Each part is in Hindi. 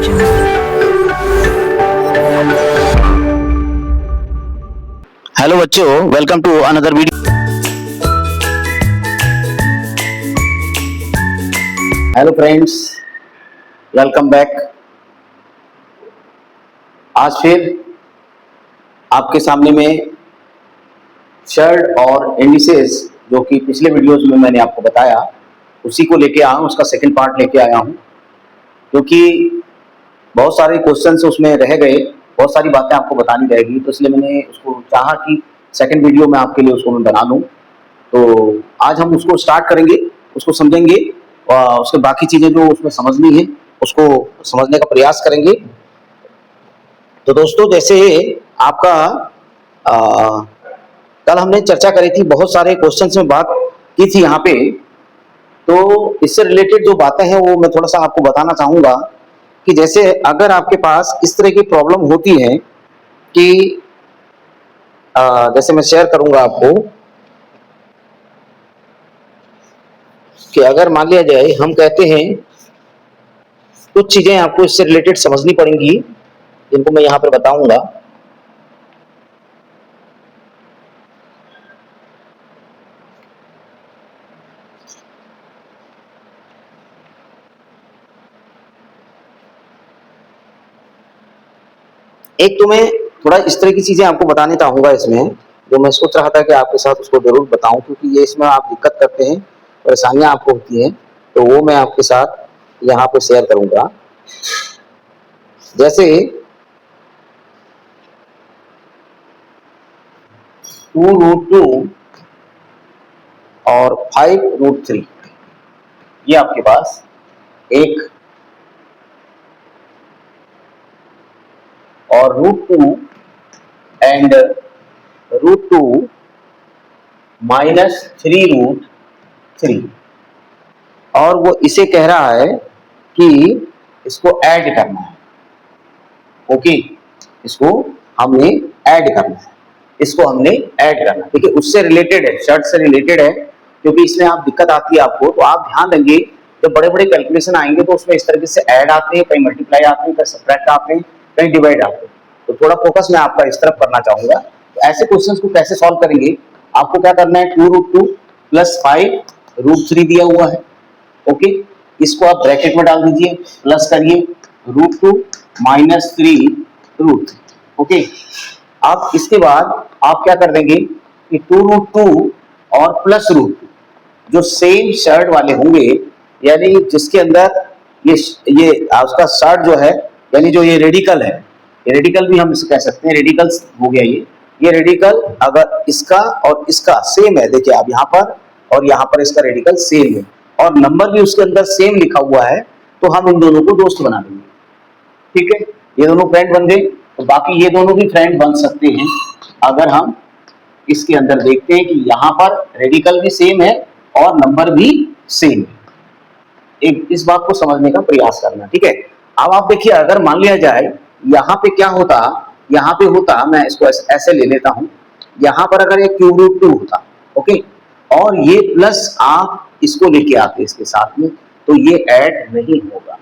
हेलो बच्चों, welcome to another video. Hello friends, welcome back. आज फिर आपके सामने में शर्ट और इंडिसेस जो कि पिछले वीडियोस में मैंने आपको बताया उसी को लेके आया हूँ, उसका सेकंड पार्ट लेके आया हूँ, क्योंकि बहुत सारे क्वेश्चंस उसमें रह गए, बहुत सारी बातें आपको बतानी रहेगी, तो इसलिए मैंने उसको चाहा कि सेकंड वीडियो में आपके लिए उसको मैं बना लूँ। तो आज हम उसको स्टार्ट करेंगे, उसको समझेंगे और उसके बाकी चीज़ें जो उसमें समझनी है उसको समझने का प्रयास करेंगे। तो दोस्तों, जैसे आपका कल हमने चर्चा करी थी, बहुत सारे क्वेश्चंस में बात की थी यहाँ पे, तो इससे रिलेटेड जो बातें हैं वो मैं थोड़ा सा आपको बताना चाहूँगा कि जैसे अगर आपके पास इस तरह की प्रॉब्लम होती है कि जैसे मैं शेयर करूंगा आपको कि अगर मान लिया जाए हम कहते हैं कुछ चीजें आपको इससे रिलेटेड समझनी पड़ेंगी जिनको मैं यहां पर बताऊंगा। एक तो मैं थोड़ा इस तरह की चीजें आपको बताने चाहूंगा इसमें, जो मैं सोच रहा था कि आपके साथ उसको जरूर बताऊं, क्योंकि ये इसमें आप दिक्कत करते हैं, परेशानियां आपको होती हैं, तो वो मैं आपके साथ यहाँ पे शेयर करूंगा। जैसे 2√2 और 5√3, ये आपके पास एक और √2 एंड √2 -3√3, और वो इसे कह रहा है कि इसको ऐड करना है। ओके, इसको हमने ऐड करना है, इसको हमने ऐड करना है। देखिए, उससे रिलेटेड है, शर्ट से रिलेटेड है, क्योंकि इसमें आप दिक्कत आती है आपको, तो आप ध्यान देंगे जब बड़े बड़े कैलकुलेशन आएंगे तो उसमें इस तरीके से ऐड आते हैं, कहीं मल्टीप्लाई आते हैं, कहीं सब्ट्रैक्ट आते हैं, कहीं डिवाइड आते हैं। तो थोड़ा फोकस मैं आपका इस तरफ करना चाहूंगा। तो ऐसे क्वेश्चंस को कैसे सॉल्व करेंगे, आपको क्या करना है, 2√2 + 5√3 दिया हुआ है। ओके, इसको आप ब्रैकेट में डाल दीजिए, प्लस करिए √2 -3√3। ओके, आप इसके बाद आप क्या कर देंगे कि 2√2 और +√2 जो सेम शर्ट वाले होंगे, यानी जिसके अंदर ये उसका शर्ट जो है, यानी जो ये रेडिकल है, ये रेडिकल भी हम इसे कह सकते हैं, रेडिकल्स हो गया ये रेडिकल अगर इसका और इसका सेम है, देखिए आप यहाँ पर और यहाँ पर इसका रेडिकल सेम है और नंबर भी उसके अंदर सेम लिखा हुआ है, तो हम इन दोनों को दोस्त बना देंगे। ठीक है, ये दोनों फ्रेंड बन गए, तो बाकी ये दोनों भी फ्रेंड बन सकते हैं अगर हम इसके अंदर देखते हैं कि यहाँ पर रेडिकल भी सेम है और नंबर भी सेम है। एक इस बात को समझने का प्रयास करना। ठीक है, अब आप देखिए, अगर मान लिया जाए यहाँ पे क्या होता, यहाँ पे होता, मैं इसको ऐसे ले लेता हूं, यहाँ पर अगर ये √2 होता, ओके, और ये प्लस आप इसको लेके आते इसके साथ में, तो ये ऐड नहीं होगा।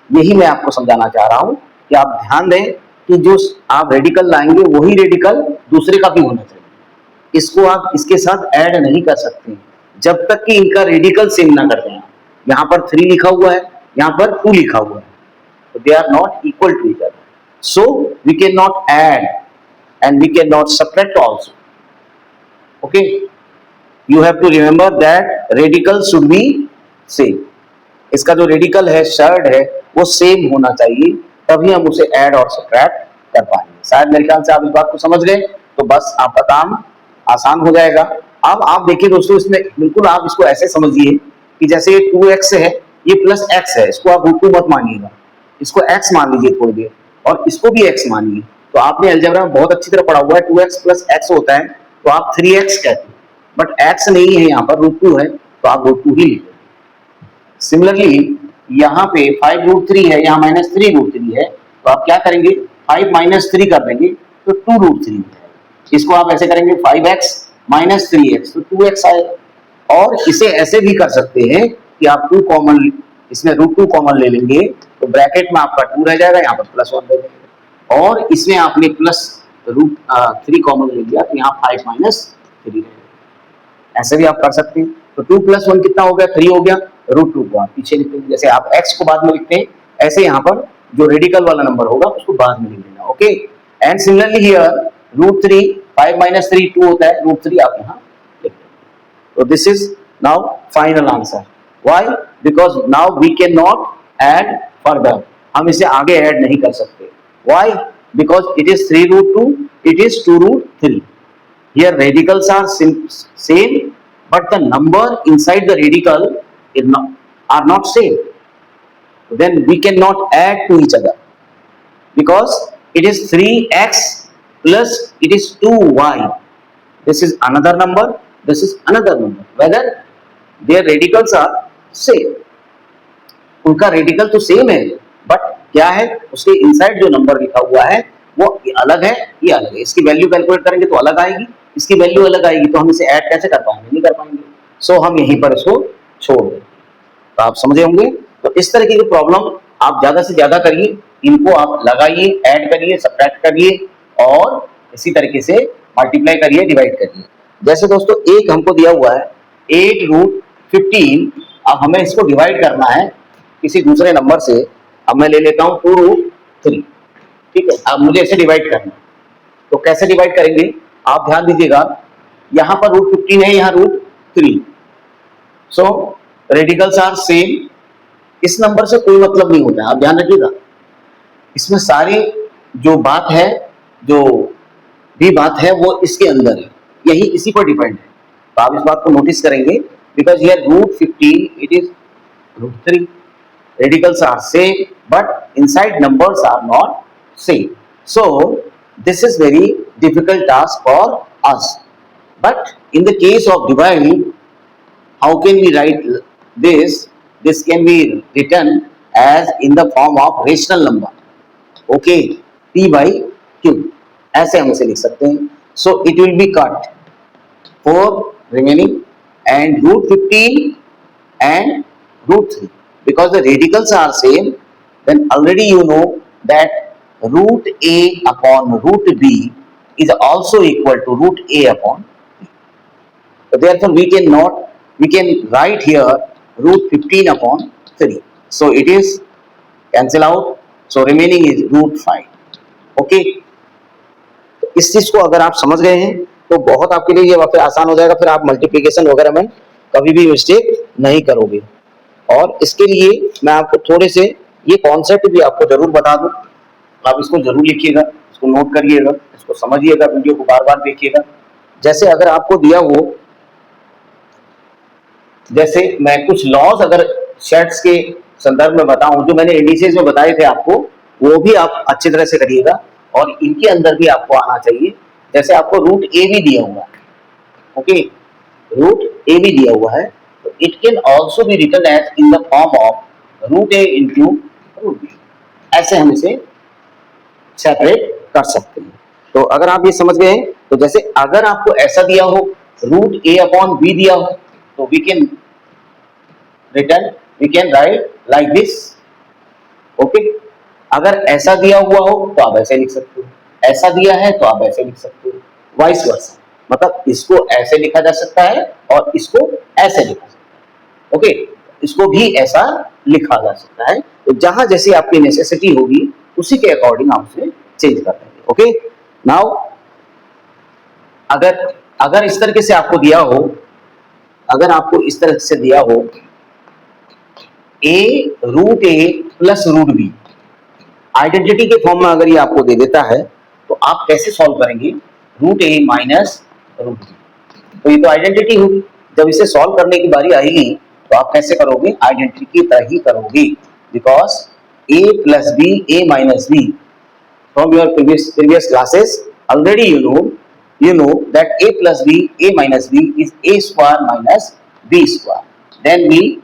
यही मैं आपको समझाना चाह रहा हूं कि आप ध्यान दें कि जो आप रेडिकल लाएंगे वही रेडिकल दूसरे का भी होना चाहिए। इसको आप इसके साथ ऐड नहीं कर सकते जब तक कि इनका रेडिकल सेम ना कर दें। यहाँ पर 3 लिखा हुआ है, यहाँ पर 2 लिखा हुआ है, तो they are not equal to each other, so we can not add and we can not subtract also. Okay, you have to remember that radical should be same. इसका जो रेडिकल है, शर्ट है, वो सेम होना चाहिए, तभी हम उसे ऐड और सब्ट्रैक्ट कर पाएंगे। शायद मेरे ख्याल से आप इस बात को समझ गए, तो बस आपका काम आसान हो जाएगा। अब आप देखिए दोस्तों, इसमें बिल्कुल आप इसको ऐसे समझिए कि जैसे ये 2x है, ये +x है, इसको आप √2 मत मानिएगा, इसको x मान लीजिए थोड़ी देर, और इसको भी x मानिए। तो आपने अलजेब्रा में बहुत अच्छी तरह पढ़ा हुआ है, 2x + x होता है, तो आप 3x कहते हैं, बट x नहीं है, यहाँ पर √2 है, तो आप √2 ही लीजिए। सिमिलरली यहाँ पे 5√3 है, यहाँ -3√3 है, तो आप क्या करेंगे, 5 - 3 कर देंगे तो 2√3 है। इसको आप ऐसे करेंगे 5x - 3x, तो 2x आएगा। और इसे ऐसे भी कर सकते हैं कि आप 2 कॉमन, इसमें √2 कॉमन ले लेंगे, तो ब्रैकेट में आपका 2 रह जाएगा, यहाँ पर +1 रह जाएगा, और इसमें आपने √3 कॉमन ले लिया तो यहाँ 5 माइनस 3 रहेगा। ऐसे भी आप कर सकते हैं। तो 2 + 1 कितना हो गया, 3 हो गया। √2 को आप पीछे लिखते हैं, जैसे आप x को बाद में लिखते हैं ऐसे यहाँ पर जो रेडिकल वाला नंबर होगा उसको बाद में लिख देना। Okay, and similarly here √3 5 minus 3 2 होता है, √3 आप यहाँ लिख देंगे। तो this is now final answer. Why? Because now we can not add further, हम इसे आगे ऐड नहीं कर सकते। Why? Because it is 3√2, it is 2√3। Here radicals are same, but the number inside the radical are not same. Then we cannot add to each other because it is 3x plus it is 2y. This is another number. This is another number. Whether their radicals are same. उनका रेडिकल तो सेम है, बट क्या है उसके इनसाइड जो नंबर लिखा हुआ है वो अलग है, ये अलग है। इसकी वैल्यू कैलकुलेट करेंगे तो अलग आएगी, इसकी वैल्यू अलग आएगी, तो हम इसे ऐड कैसे कर पाएंगे? नहीं कर पाएंगे। सो हम यहीं पर इसको छोड़ देंगे। तो आप समझे होंगे। तो इस तरह की प्रॉब्लम आप ज्यादा से ज्यादा करिए, इनको आप लगाइए, ऐड करिए, सब्ट्रैक्ट करिए, और इसी तरीके से मल्टीप्लाई करिए, डिवाइड करिए। जैसे दोस्तों एक हमको दिया हुआ है 8√15, अब हमें इसको डिवाइड करना है किसी दूसरे नंबर से। अब मैं ले लेता हूं 2√3, ठीक है। अब मुझे इसे डिवाइड करना है, तो कैसे डिवाइड करेंगे आप ध्यान दीजिएगा। यहां पर √15 है, यहां √3, सो रेडिकल्स आर सेम। इस नंबर से कोई मतलब नहीं होता है, आप ध्यान रखिएगा। इसमें सारी जो बात है, जो भी बात है वो इसके अंदर है, यही इसी पर डिपेंड है। तो आप इस बात को नोटिस करेंगे, because here √15 it is √3, radicals are same but inside numbers are not same. So this is very difficult task for us. But in the case of dividing, how can we write this? This can be written as in the form of rational number. Okay, p by q, ऐसे हम इसे लिख सकते हैं। So it will be cut 4 remaining and √15 and √3. Because the radicals are same, then already you know that √a upon √b is also equal to √a upon b. So therefore we can write here √15 upon 3. So it is cancel out. So remaining is √5. Okay. इस चीज को अगर आप समझ गए हैं तो बहुत आपके लिए ये फिर आसान हो जाएगा। फिर आप मल्टीप्लिकेशन वगैरह में कभी भी मिस्टेक नहीं करोगे। और इसके लिए मैं आपको थोड़े से ये कॉन्सेप्ट भी आपको जरूर बता दूं, आप इसको जरूर लिखिएगा, इसको नोट करिएगा, इसको समझिएगा, वीडियो को बार बार देखिएगा। जैसे अगर आपको दिया हो, जैसे मैं कुछ लॉज अगर सेट्स के संदर्भ में बताऊं, जो मैंने इंडिसेस में बताए थे आपको, वो भी आप अच्छी तरह से करिएगा और इनके अंदर भी आपको आना चाहिए। जैसे आपको √a भी दिया हुआ है, ओके, √a भी दिया हुआ है, it can also be written as in the form of √a into √b. ऐसे हम इसे सेपरेट कर सकते हैं। तो अगर आप ये समझ गए, तो जैसे अगर आपको ऐसा दिया हो √a upon b दिया हो, तो we can write like this. Okay, अगर ऐसा दिया हुआ हो तो आप ऐसे लिख सकते हो, ऐसा दिया है तो आप ऐसे लिख सकते हो, वाइस वर्सा। मतलब इसको ऐसे लिखा जा सकता है और इसको ऐसे लिखा जा सकता है। ओके, इसको भी ऐसा लिखा जा सकता है। तो जहां जैसी आपकी नेसेसिटी होगी उसी के अकॉर्डिंग आप उसे चेंज कर देंगे। ओके, नाउ अगर इस तरीके से आपको दिया हो, अगर आपको इस तरह से दिया हो a√a प्लस √b, आइडेंटिटी के फॉर्म में अगर ये आपको दे देता है तो आप कैसे सॉल्व करेंगे? √a माइनस √b, तो ये तो आइडेंटिटी होगी। जब इसे सॉल्व करने की बारी आएगी तो आप कैसे करोगे? आइडेंटिटी की तरह ही करोगे, because a plus b, a minus b, from your previous classes already you know that a plus b, a minus b is a square minus b square. Then we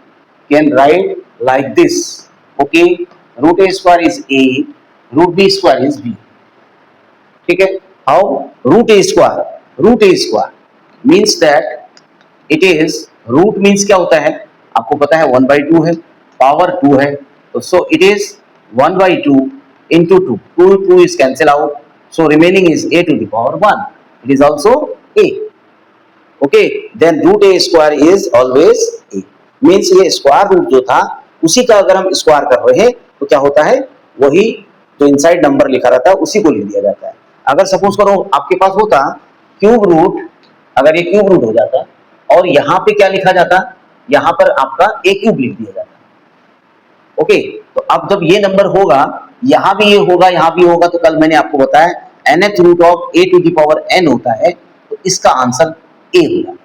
can write like this. Okay, √a square is a, √b square is b. ठीक है? How? √a square means that it is, root means क्या होता है आपको पता है, 1/2 है, पावर 2 है, So it is 1 by 2 into 2. 2 is cancel out. So remaining is a to the power 1. It is also a. Okay. Then root a square is always a. Means ये स्क्वायर रूट जो था उसी का अगर हम स्क्वायर कर रहे हैं तो क्या होता है, वही जो इनसाइड नंबर लिखा रहता है उसी को लिख दिया जाता है. अगर सपोज करो आपके पास होता क्यूब रूट, अगर ये क्यूब रूट हो जाता और यहाँ पे क्या लिखा जाता, यहाँ पर आपका a क्यूब लिख दिया जाता. ओके. तो अब जब ये नंबर होगा, यहां भी ये होगा, यहां भी होगा, तो कल मैंने आपको बताया nth root of a to the power n होता है, तो इसका आंसर a हो जाता है.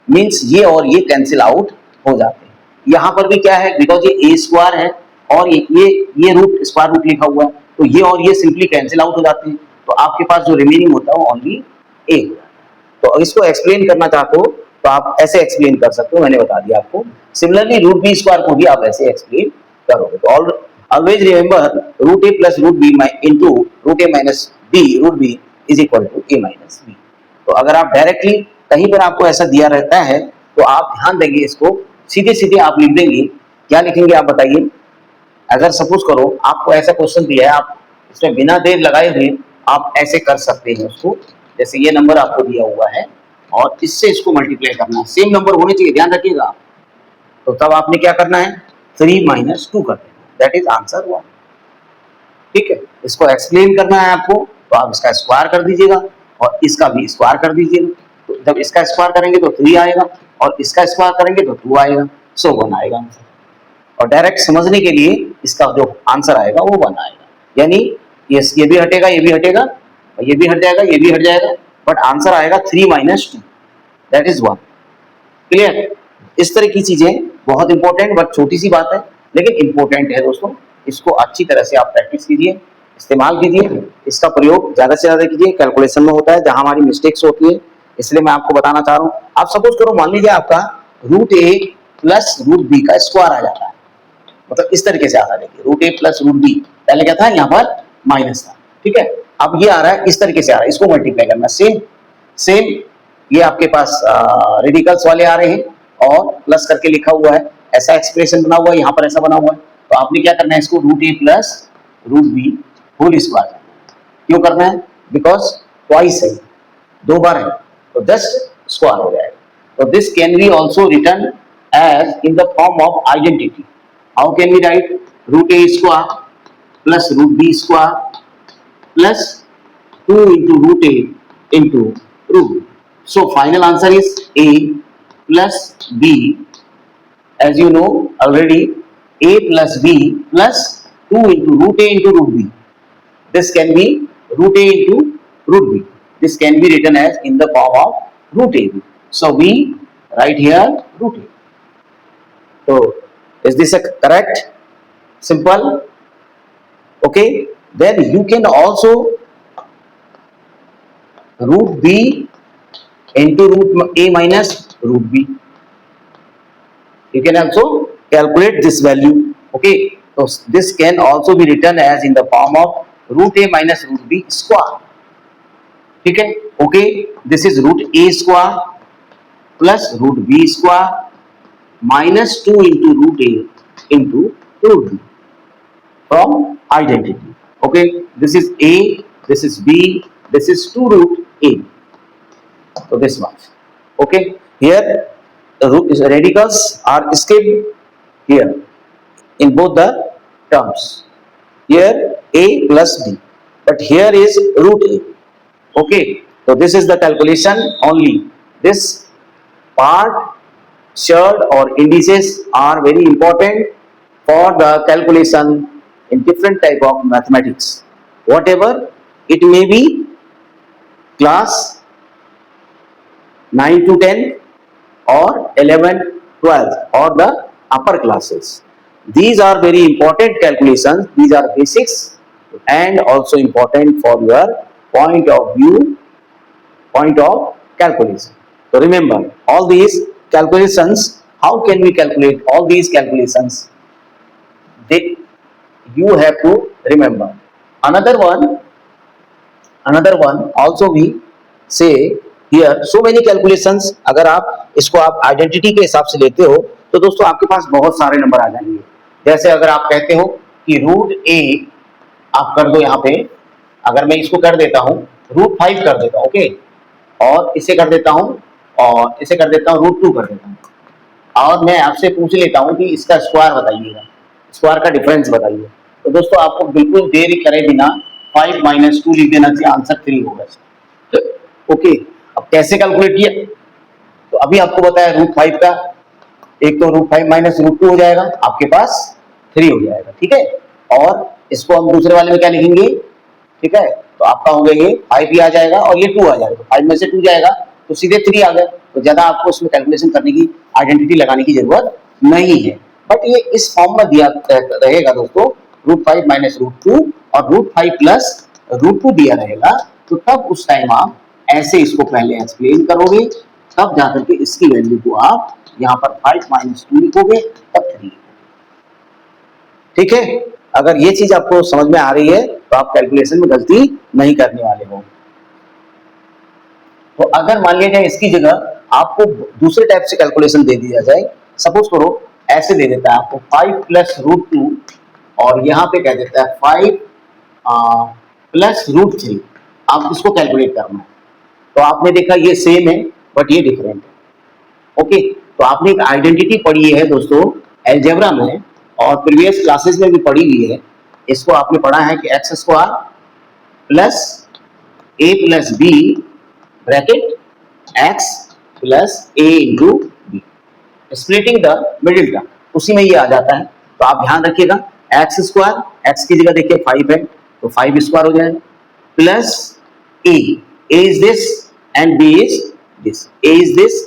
मींस ये और ये कैंसिल आउट हो जाते हैं. यहां पर भी क्या है, बिकॉज ये a स्क्वायर है और ये रूट स्क्वायर रूट लिखा हुआ है, तो ये और ये सिंपली कैंसिल आउट हो जाते हैं. तो आपके पास जो रिमेनिंग होता है वो ओनली a हो जाता है. तो इसको एक्सप्लेन करना चाहते हो तो आप ऐसे एक्सप्लेन कर सकते हो, मैंने बता दिया आपको. सिमिलरली रूट बी स्क्वायर को भी आप ऐसे एक्सप्लेन करोगे. तो always remember root A plus root B into root A minus B root B is equal to A minus B. तो अगर आप डायरेक्टली कहीं पर आपको ऐसा दिया रहता है तो आप ध्यान देंगे, इसको सीधे सीधे आप लिख देंगे. क्या लिखेंगे आप बताइए. अगर सपोज करो आपको ऐसा क्वेश्चन दिया है, आप इसमें बिना देर लगाए हुए आप ऐसे कर सकते हैं उसको. जैसे ये नंबर आपको दिया हुआ है और इससे इसको मल्टीप्लाई करना है, सेम नंबर होने चाहिए, ध्यान रखिएगा. तो तब आपने क्या करना है, 3 माइनस 2 कर देना, दैट इज आंसर 1. ठीक है. इसको एक्सप्लेन करना है आपको, तो आप इसका स्क्वायर कर दीजिएगा और इसका भी स्क्वायर कर दीजिएगा. तो जब इसका स्क्वायर करेंगे तो 3 आएगा और इसका स्क्वायर करेंगे तो 2 आएगा, सो 1 आएगा आंसर. और डायरेक्ट समझने के लिए इसका जो आंसर आएगा वो 1 आएगा. यानी ये भी हटेगा, ये भी हटेगा, ये भी हट जाएगा, ये भी हट जाएगा, बट आंसर आएगा 3 माइनस 2, दैट इज 1. क्लियर. इस तरह की चीजें बहुत इंपॉर्टेंट, बट छोटी सी बात है लेकिन इंपॉर्टेंट है दोस्तों. इसको अच्छी तरह से आप प्रैक्टिस कीजिए, इस्तेमाल कीजिए, इसका प्रयोग ज्यादा से ज्यादा कीजिए. कैलकुलेशन में होता है जहां हमारी मिस्टेक्स होती है, इसलिए मैं आपको बताना चाह रहा हूँ. आप सपोज करो, मान लीजिए आपका root A plus root B का स्क्वायर आ जाता है, मतलब इस तरीके से आता है. देखिए root A plus root B, पहले क्या था, यहाँ पर माइनस था. ठीक है. अब ये आ रहा है इस तरीके से आ रहा है, इसको मल्टीप्लाई करना. सेम ये आपके पास रेडिकल्स वाले आ रहे हैं और प्लस करके लिखा हुआ है, ऐसा एक्सप्रेशन बना हुआ है, यहाँ पर ऐसा बना हुआ है. तो आपने क्या करना है, इसको root A plus root B whole square. क्यों करना है, बिकॉज ट्वाइस है, 2 बार है, तो 10 स्क्वायर हो जाएगा. तो this can be also written as in the form of identity. How can we write, root A square plus root B square plus 2 into root a into root b. So final answer is a plus b. As you know already, a plus b plus 2 into root a into root b. This can be root a into root b. This can be written as in the form of root a. So we write here root a. So is this a correct? Simple. Okay. Then you can also root b into root a minus root b. You can also calculate this value. Okay. So this can also be written as in the form of root a minus root b square. ठीक है. Okay. This is root a square plus root b square minus 2 into root a into root b from identity. Okay. This is a, this is b, this is 2 root a. So this much. Okay. Here the radicals are skipped here in both the terms. Here a plus b, but here is root a. Okay. So this is the calculation only. This part, shared or indices are very important for the calculation in different type of mathematics. Whatever it may be, class 9 to 10 or 11, 12 or the upper classes. These are very important calculations. These are basics and also important for your point of view, point of calculation. So remember all these calculations. How can we calculate all these calculations? You have to remember. Another one also we say here so many calculations. अगर आप इसको आप आइडेंटिटी के हिसाब से लेते हो तो दोस्तों आपके पास बहुत सारे नंबर आ जाएंगे. जैसे अगर आप कहते हो कि रूट ए आप कर दो यहाँ पे, अगर मैं इसको कर देता हूँ √5 कर देता हूँ, ओके, और इसे कर देता हूँ और इसे कर देता हूँ √2 कर देता हूँ, और मैं आपसे पूछ लेता हूँ कि इसका स्क्वायर बताइएगा, स्क्वायर का डिफरेंस बताइए। तो दोस्तों आपको बिल्कुल देरी करे बिना 5 - 2 लिख देना चाहिए, आंसर 3 होगा इसका। ओके, अब कैसे कैलकुलेट किया, तो अभी आपको बताया √5 का, एक तो √5 - √2 हो जाएगा, आपके पास 3 हो जाएगा, ठीक है। और इसको हम दूसरे वाले में क्या लिखेंगे, ठीक है, तो आपका हो गया ये 5 भी आ जाएगा और ये 2 आ जाएगा, 5 में से 2 जाएगा तो सीधे 3 आ गया। तो ज्यादा आपको इसमें कैलकुलेशन करने की, आइडेंटिटी लगाने की जरूरत नहीं है। बट ये इस फॉर्म में दिया रहेगा दोस्तों, √5 - √2 और √5 प्लस √2 दिया रहेगा, तो तब उस टाइम आप ऐसे इसको पहले एक्सप्लेन करोगे, तब जाकर के इसकी वैल्यू को आप यहाँ पर 5 - 2 लिखोगे, तब 3। ठीक है, अगर ये चीज आपको समझ में आ रही है तो आप कैलकुलेशन में गलती नहीं करने वाले हो। तो अगर मान लिया जाए इसकी जगह आपको दूसरे टाइप से कैलकुलेशन दे दिया जाए, सपोज करो ऐसे दे देता है आपको 5 + √2 और यहाँ पे कह देता है 5 + √3, आप इसको कैलकुलेट करना है। तो आपने देखा ये सेम है बट ये डिफरेंट है, ओके। तो आपने एक आइडेंटिटी पढ़ी है दोस्तों अलजेब्रा में, और प्रीवियस क्लासेस में भी पढ़ी हुई है। इसको आपने पढ़ा है कि x² plus a plus b bracket x plus a into B, splitting the middle term, उसी में ये आ जाता है। तो आप ध्यान रखिएगा, x², x की जगह देखिए 5 है तो 5² हो जाएगा, plus a is this and b is this, a is this,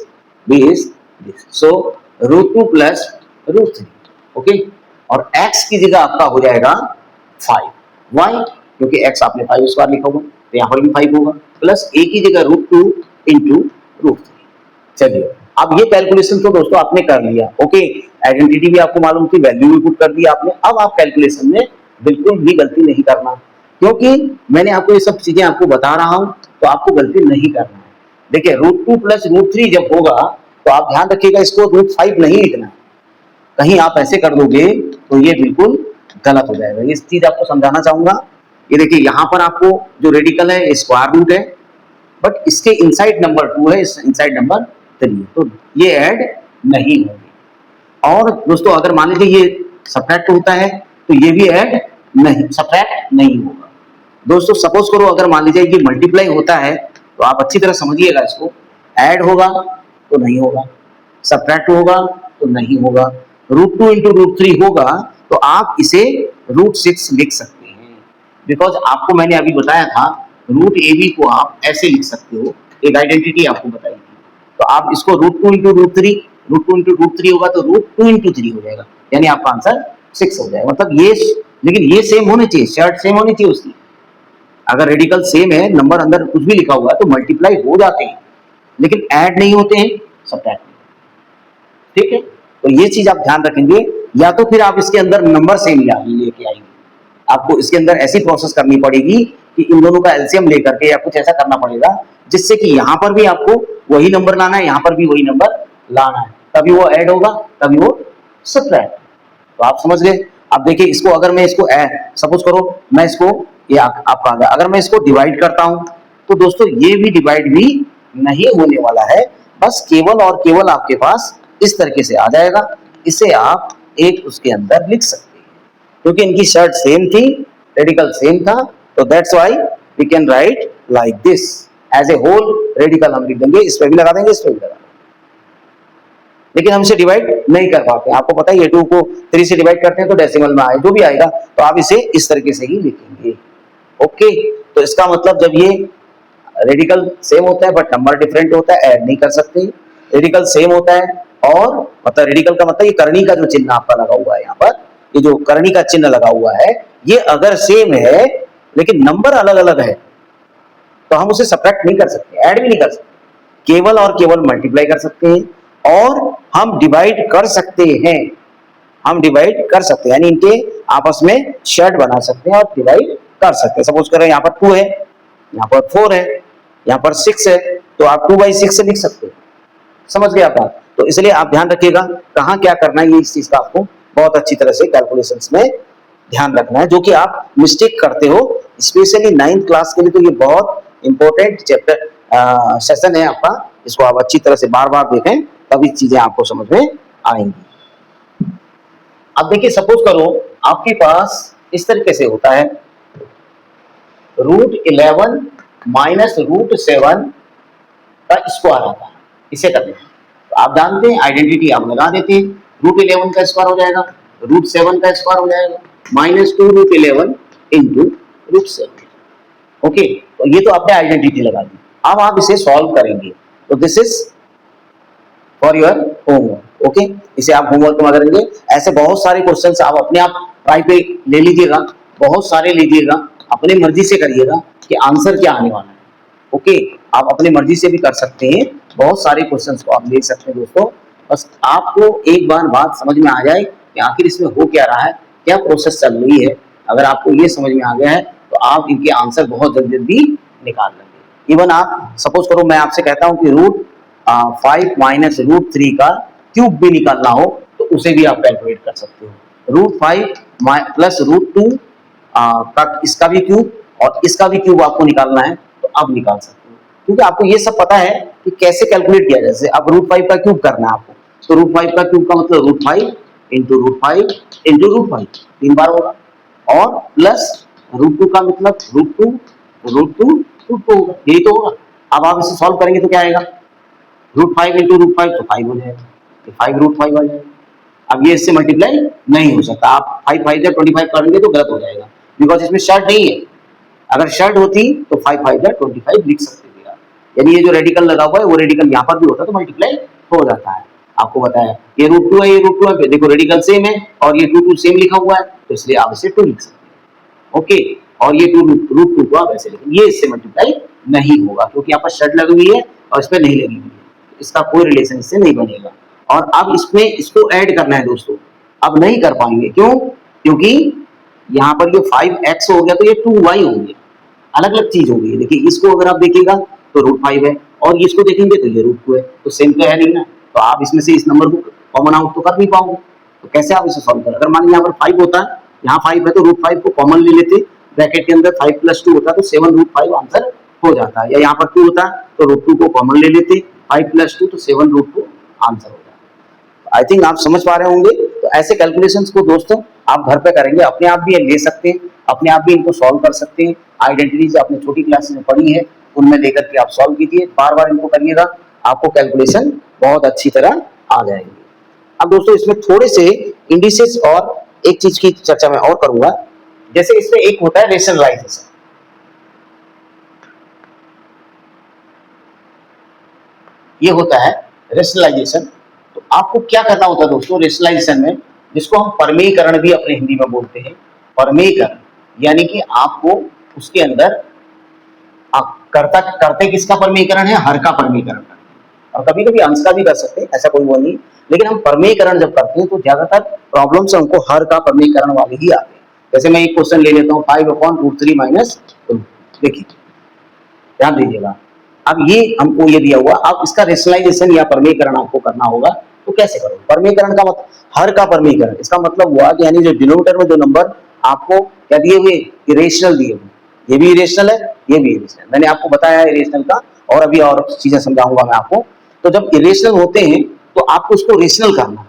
b is this, so √2 plus √3, okay. और x की जगह आपका हो जाएगा 5, वाई, क्योंकि x आपने 5² लिखा होगा तो यहाँ पर भी 5 होगा, प्लस a की जगह √2 इंटू √3। चलिए, अब ये कैलकुलेशन तो दोस्तों आपने कर लिया, ओके, आइडेंटिटी भी आपको मालूम थी, वैल्यू भी पुट कर दी आपने। अब आप कैलकुलेशन में बिल्कुल भी गलती नहीं करना, क्योंकि मैंने आपको ये सब चीजें आपको बता रहा हूं, तो आपको गलती नहीं करना है। देखिए √2 प्लस √3 जब होगा तो आप ध्यान रखिएगा, इसको √5 नहीं लिखना है, कहीं आप ऐसे कर दोगे तो ये बिल्कुल गलत हो जाएगा। इस चीज आपको समझाना चाहूंगा। ये देखिए यहाँ पर आपको जो रेडिकल है स्क्वायर रूट है, बट इसके इनसाइड नंबर 2 है, इनसाइड नंबर 3 है, तो ये ऐड नहीं होगी। और दोस्तों अगर मान लीजिए ये सब्ट्रैक्ट होता है तो ये भी ऐड नहीं, सब्ट्रैक्ट नहीं होगा। दोस्तों सपोज करो अगर मान लीजिए ये मल्टीप्लाई होता है, तो आप अच्छी तरह समझिएगा इसको, ऐड होगा तो नहीं होगा, सब्ट्रैक्ट होगा तो नहीं होगा, √2 इंटू √3 होगा तो आप इसे √6 लिख सकते हैं, बिकॉज आपको मैंने अभी बताया था √ab को आप ऐसे लिख सकते हो, एक आइडेंटिटी आपको बताई थी। तो आप इसको √2 इंटू √3, √2 इंटू √3 होगा तो √2 इंटू 3 हो जाएगा, यानी आपका आंसर 6 हो जाएगा। मतलब ये, लेकिन ये सेम होने चाहिए, शर्ट सेम होनी चाहिए उसकी। अगर रेडिकल सेम है, नंबर अंदर कुछ भी लिखा हुआ है तो मल्टीप्लाई हो जाते हैं, लेकिन ऐड नहीं होते हैं, सब्ट्रैक्ट। ठीक है, तो ये चीज आप ध्यान रखेंगे। या तो फिर आप इसके अंदर नंबर सेम लेके आएंगे, आपको इसके अंदर ऐसी प्रोसेस करनी पड़ेगी कि इन दोनों का एलसीएम लेकर के या कुछ ऐसा करना पड़ेगा जिससे कि यहाँ पर भी आपको वही नंबर लाना है, यहाँ पर भी वही नंबर लाना है, तभी वो ऐड होगा, तभी वो सब्ट्रैक्ट। तो आप समझ गए। अब देखिए इसको, अगर मैं इसको सपोज करो मैं इसको, ये आपका आ गया, अगर मैं इसको डिवाइड करता हूं तो दोस्तों ये भी डिवाइड भी नहीं होने वाला है, बस केवल और केवल आपके पास इस तरीके से आ जाएगा। इसे आप एक उसके अंदर लिख सकते हैं, क्योंकि इनकी शर्ट सेम थी, रेडिकल सेम था, तो that's why we can write like this as a whole. Radical हम लिख देंगे, इस पे भी लगा देंगे, इस पे भी लगा देंगे, लेकिन हम इसे डिवाइड नहीं कर पाते। आपको पता है ये 2 को 3 से डिवाइड करते हैं तो डेसिमल में आए जो भी आएगा, तो आप इसे इस तरीके से ही लिखेंगे, ओके। तो इसका मतलब जब ये रेडिकल सेम होता है बट नंबर डिफरेंट होता है, ऐड नहीं कर सकते। रेडिकल सेम होता है और मतलब रेडिकल का मतलब ये करनी का जो चिन्ह आपका लगा हुआ है यहाँ पर, ये जो करनी का चिन्ह लगा हुआ है, ये अगर सेम है लेकिन नंबर अलग अलग है तो हम उसे सब्ट्रैक्ट नहीं कर सकते, ऐड भी नहीं कर सकते, केवल और केवल मल्टीप्लाई कर सकते हैं और हम डिवाइड कर सकते हैं। हम डिवाइड कर सकते हैं, यानी इनके आपस में शर्ट बना सकते हैं और डिवाइड कर सकते हैं। सपोज करें यहाँ पर 2 है, यहाँ पर 4 है, यहाँ पर 6 है, तो आप 2/6 से लिख सकते हैं। समझ गए आप बात। तो इसलिए आप ध्यान रखिएगा कहाँ क्या करना है, ये इस चीज का आपको बहुत अच्छी तरह से कैलकुलेशंस में ध्यान रखना है, जो कि आप मिस्टेक करते हो। स्पेशली 9th क्लास के लिए तो ये बहुत इंपॉर्टेंट चैप्टर सेशन है आपका। इसको आप अच्छी तरह से बार बार देखें, तभी चीजें आपको समझ में आएंगी। अब देखिए, सपोज करो आपके पास इस तरीके से होता है, √11 माइनस √7 का स्क्वायर आता है, इसे करते हैं। तो आप जानते हैं, आइडेंटिटी आप लगा देते हैं, √11 का स्क्वायर हो जाएगा, √7 का स्क्वायर हो जाएगा, -2√11 इंटू √7। ओके, तो ये तो आपने आइडेंटिटी लगा दी। अब आप इसे सॉल्व करेंगे, तो this is for your homework. Okay, इसे आप होमवर्क में करेंगे। ऐसे बहुत सारे क्वेश्चंस आप अपने आप ट्राई पे ले लीजिएगा, बहुत सारे लीजिएगा, अपनी मर्जी से करिएगा कि आंसर क्या आने वाला है। ओके, आप अपनी मर्जी से भी कर सकते हैं, बहुत सारे क्वेश्चंस को आप ले सकते हैं दोस्तों। बस आपको एक बार बात समझ में आ जाए कि आखिर इसमें हो क्या रहा है, क्या प्रोसेस चल रही है। अगर आपको ये समझ में आ गया है तो आप इनके आंसर बहुत जल्दी जल्दी निकाल लेंगे। इवन आप सपोज करो मैं आपसे कहता हूं कि √5 माइनस √3 का क्यूब भी निकालना हो तो उसे भी आप कैलकुलेट कर सकते हो। √5 प्लस √2 का इसका भी क्यूब और इसका भी क्यूब आपको निकालना है तो आप निकाल सकते हो, क्योंकि आपको ये सब पता है कि कैसे कैलकुलेट किया जाए। जैसे अब √5 का क्यूब करना है आपको, तो √5 का क्यूब का मतलब √5 इंटू √5 इंटू √5 3 बार होगा, और प्लस √2 का मतलब √2 होगा, यही तो होगा। अब आप इसे सॉल्व करेंगे तो क्या आएगा, √5 इंटू √5 तो 5 हो जाएगा, 5 √5 आ जाएगा। अब ये इससे मल्टीप्लाई नहीं हो सकता, आप 5 5 जा 25 करेंगे तो गलत हो जाएगा, बिकॉज इसमें शर्ट नहीं है। अगर शर्ट होती तो 5 5 जा 25 लिख सकते थे आप। यानी ये जो रेडिकल लगा हुआ है वो रेडिकल यहाँ पर भी होता है तो मल्टीप्लाई हो जाता है। आपको बताया ये √2 है, ये √2 है, देखो रेडिकल सेम है और ये 2 सेम लिखा हुआ है, तो इसलिए आप इसे 2 लिख सकते हैं। ओके, और ये √2 को आप ऐसे लिखेंगे, ये इससे मल्टीप्लाई नहीं होगा क्योंकि यहाँ पर शर्ट लगी हुई है और इसमें नहीं लगी हुई है, इसका कोई रिलेशन इससे नहीं बनेगा। और अब इसमें इसको ऐड करना है दोस्तों, अब नहीं कर पाएंगे, क्यों? क्योंकि यहाँ पर ये 5x हो गया तो ये 2y हो गया, अलग अलग चीज हो गई है। देखिए इसको अगर आप देखिएगा तो √5 है और इसको देखेंगे तो ये √2 है, तो सेम तो है नहीं ना, तो आप इसमें से इस नंबर को कॉमन आउट तो कर नहीं पाओगे। तो कैसे आप इसे सॉल्व करें? अगर मान लीजिए यहाँ पर 5 होता है, यहाँ 5 है तो √5 को कॉमन ले लेते, ब्रैकेट के अंदर 5 + 2 होता है तो 7 √5 आंसर हो जाता है, या यहाँ पर 2 होता है तो √2 को कॉमन ले लेते, 5 + 2 तो 7 √2 आंसर हो जाता है। आई थिंक आप समझ पा रहे होंगे। तो ऐसे कैलकुलेशंस को दोस्तों आप घर पे करेंगे, अपने आप भी ले सकते हैं, अपने आप भी इनको सॉल्व कर सकते हैं। आइडेंटिटीज आपने छोटी क्लासेस में पढ़ी है, उनमें लेकर के आप सॉल्व कीजिए, बार बार इनको करिएगा, आपको कैलकुलेशन बहुत अच्छी तरह आ जाएगी। अब दोस्तों इसमें थोड़े से इंडिसेस और एक चीज की चर्चा मैं और करूंगा। जैसे इसमें एक होता है रेशनलाइजेशन, ये होता है रेशनलाइजेशन। तो आपको क्या करना होता है दोस्तों रेशनलाइजेशन में, जिसको हम परमेयीकरण भी अपने हिंदी में बोलते हैं। परमेयीकरण यानी कि आपको उसके अंदर आप करते किसका परमेयीकरण है, हर का परमेयीकरण करते हैं, और कभी कभी अंश का भी कर सकते हैं, ऐसा कोई वो नहीं। लेकिन हम परमेयीकरण जब करते हैं तो ज्यादातर प्रॉब्लम्स हमको हर का परमेयीकरण वाले ही आते हैं। जैसे मैं एक क्वेश्चन ले लेता हूँ, 5/√3 माइनस, देखिए ध्यान दीजिएगा, अब ये हमको ये दिया हुआ, अब इसका रेशनलाइजेशन या परमेयीकरण आपको करना होगा। तो कैसे करोगे परमेयीकरण का मतलब, हर का परमेयीकरण, इसका मतलब हुआ कि यानी जो डिनोमिनेटर में जो नंबर आपको क्या दिए हुए, इरेशनल दिए हुए, ये भी इरेशनल है, ये भी इरेशनल, मैंने आपको बताया है इरेशनल का, और अभी और चीजें समझाऊंगा मैं आपको। तो जब इरेशनल होते हैं तो आपको उसको रेशनल करना है।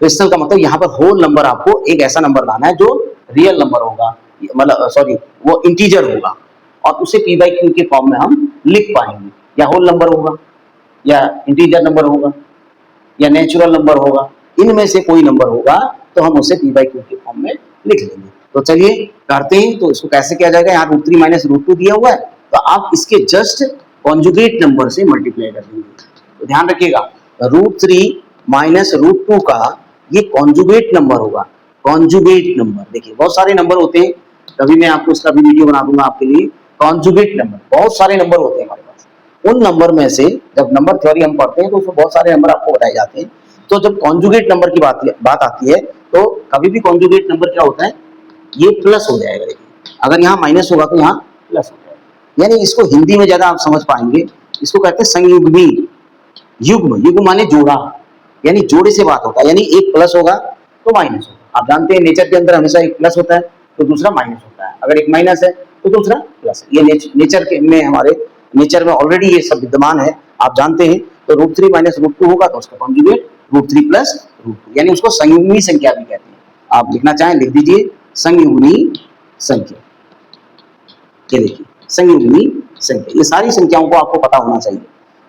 रेशनल का मतलब यहाँ पर होल नंबर, आपको एक ऐसा नंबर लाना है जो रियल नंबर होगा, मतलब सॉरी वो इंटीजर होगा, और उसे p/q के फॉर्म में हम लिख पाएंगे। या होल नंबर होगा, या इंटीजर नंबर होगा, या नेचुरल नंबर होगा, इनमें से कोई नंबर होगा तो हम उसे p/q के फॉर्म में लिख लेंगे। तो चलिए करते हैं। तो इसको कैसे किया जाएगा, यहाँ √3 माइनस √2 दिया हुआ है, तो आप इसके जस्ट कॉन्जुगेट नंबर से मल्टीप्लाई कर देंगे। तो ध्यान रखिएगा, √3 माइनस √2 का ये कॉन्जुगेट नंबर होगा। कॉन्जुगेट नंबर, देखिए बहुत सारे नंबर होते हैं, कभी मैं आपको इसका भी वीडियो बना दूंगा आपके लिए। कॉन्जुगेट नंबर, बहुत सारे नंबर होते हैं हमारे पास, उन नंबर में से जब नंबर थ्योरी हम पढ़ते हैं तो उसमें बहुत सारे नंबर आपको बताए जाते हैं। तो जब कॉन्जुगेट नंबर की बात आती है तो कभी भी कॉन्जुगेट नंबर क्या होता है, ये प्लस हो जाएगा। देखिए अगर यहाँ माइनस होगा तो यहाँ प्लस हो जाएगा। यानी इसको हिंदी में ज्यादा आप समझ पाएंगे, इसको कहते हैं संयुग्मी। युग्म, युग्म माने जोड़ा, यानी जोड़े से बात होता है, यानी एक प्लस होगा तो माइनस होगा। आप जानते हैं नेचर के अंदर हमेशा एक प्लस होता है तो दूसरा माइनस होता है, अगर एक माइनस है तो दूसरा प्लस है। ये नेचर के में हमारे नेचर में ऑलरेडी ये सब विद्यमान है, आप जानते हैं। तो √3 माइनस √2 होगा तो उसका कॉन्जुगेट √3 प्लस √2, यानी उसको संयुग्मी संख्या भी कहते हैं। आप लिखना चाहें लिख दीजिए संयुग्मी संख्या। ये देखिए संयुग्मी संख्या, ये सारी संख्याओं को आपको पता होना चाहिए।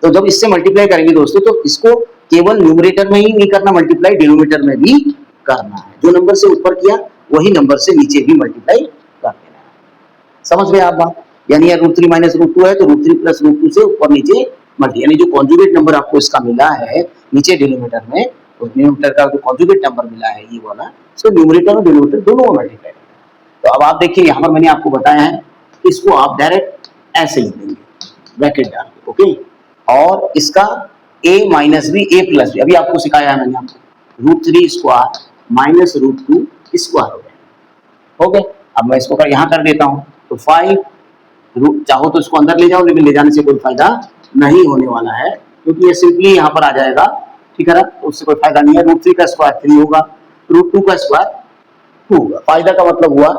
तो जब इससे मल्टीप्लाई करेंगे दोस्तों तो इसको केवल न्यूमरेटर में ही नहीं करना मल्टीप्लाई, डिनोमिनेटर में भी करना है। जो नंबर से ऊपर किया वही नंबर से नीचे भी मल्टीप्लाई कर देना है। समझ गए आप बात? यानी √3 माइनस √2 है तो √3 प्लस √2 से ऊपर नीचे मल्टी, यानी जो कॉन्जुगेट नंबर आपको इसका मिला है नीचे डिनोमिनेटर में, तो डिनोमिनेटर का जो कॉन्जुगेट नंबर मिला है ये वाला, इसको न्यूमरेटर और डिनोमिनेटर दोनों में मल्टीप्लाई करना है। तो अब आप देखिए यहाँ पर मैंने आपको बताया है, इसको आप डायरेक्ट ऐसे लिख देंगे ब्रैकेट डाल के, ओके। और इसका a minus B a plus B, अभी आपको सिखाया है मैंने आपको, √3 स्क्वायर माइनस √2 स्क्वायर हो गया, ओके। अब मैं इसको यहाँ कर देता हूँ तो 5 चाहो तो इसको अंदर ले जाओ, लेकिन ले जाने से कोई फायदा नहीं होने वाला है क्योंकि ये सिंपली यहाँ पर आ जाएगा, ठीक है ना, उससे कोई फायदा नहीं है। √3 का स्क्वायर 3 होगा, √2 का स्क्वायर 2 होगा। फायदा का मतलब हुआ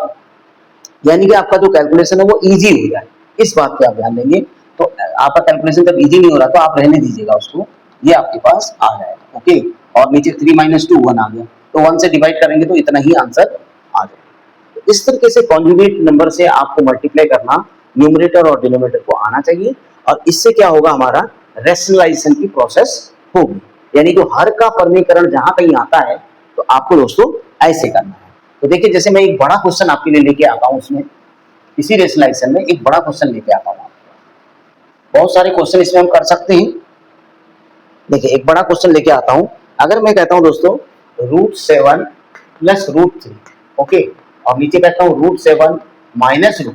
यानी कि आपका जो कैलकुलेशन है वो इजी हो जाए, इस बात पे आप ध्यान देंगे। तो आपका कैलकुलेशन जब इजी नहीं हो रहा तो आप रहने दीजिएगा उसको, ये आपके पास आ जाएगा, ओके। और नीचे 3 माइनस 2 1 आ गया, तो 1 से डिवाइड करेंगे तो इतना ही आंसर आ जाएगा। तो इस तरीके से कॉन्जुगेट नंबर से आपको मल्टीप्लाई करना न्यूमरेटर और डिनोमिनेटर को आना चाहिए, और इससे क्या होगा हमारा रैशनलाइजेशन की प्रोसेस होगी, यानी जो हर का परमीकरण जहां कहीं आता है तो आपको दोस्तों ऐसे करना है। तो देखिए जैसे मैं एक बड़ा क्वेश्चन आपके लिए लेके आता हूँ, उसमें इसी रैशनलाइजेशन में एक बड़ा क्वेश्चन लेके आता हूँ, बहुत सारे क्वेश्चन इसमें हम कर सकते हैं। देखिए एक बड़ा क्वेश्चन लेके आता हूं, अगर मैं कहता हूं दोस्तों √7 प्लस √3, ओके, और नीचे कहता हूं √7 माइनस √3,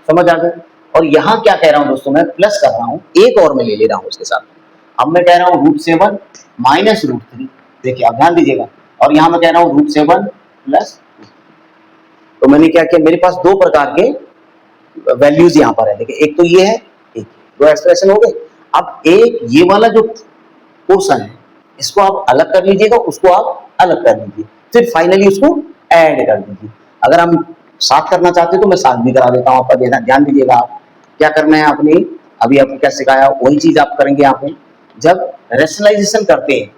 समझ आ गया। और यहां क्या कह रहा हूं दोस्तों, मैं प्लस कर रहा हूं, एक और मैं ले ले रहा हूं उसके साथ। अब मैं कह रहा हूं √7 माइनस √3, देखिए आप ध्यान दीजिएगा, और यहां मैं कह रहा हूं √7 प्लस, तो मैंने क्या किया, मेरे पास दो प्रकार के वैल्यूज यहां पर है, देखिए एक तो ये है, एक दो एक्सप्रेशन हो गए। अब एक ये वाला जो पोर्शन है इसको आप अलग कर लीजिएगा, उसको आप अलग कर लीजिए, फिर फाइनली उसको ऐड कर दीजिए। अगर हम साथ करना चाहते हैं तो मैं साथ भी करा देता हूं, आपका ध्यान दीजिएगा। आप क्या करना है आपने, अभी आपको क्या सिखाया वही चीज आप करेंगे। आप जब रैशनलाइजेशन करते हैं,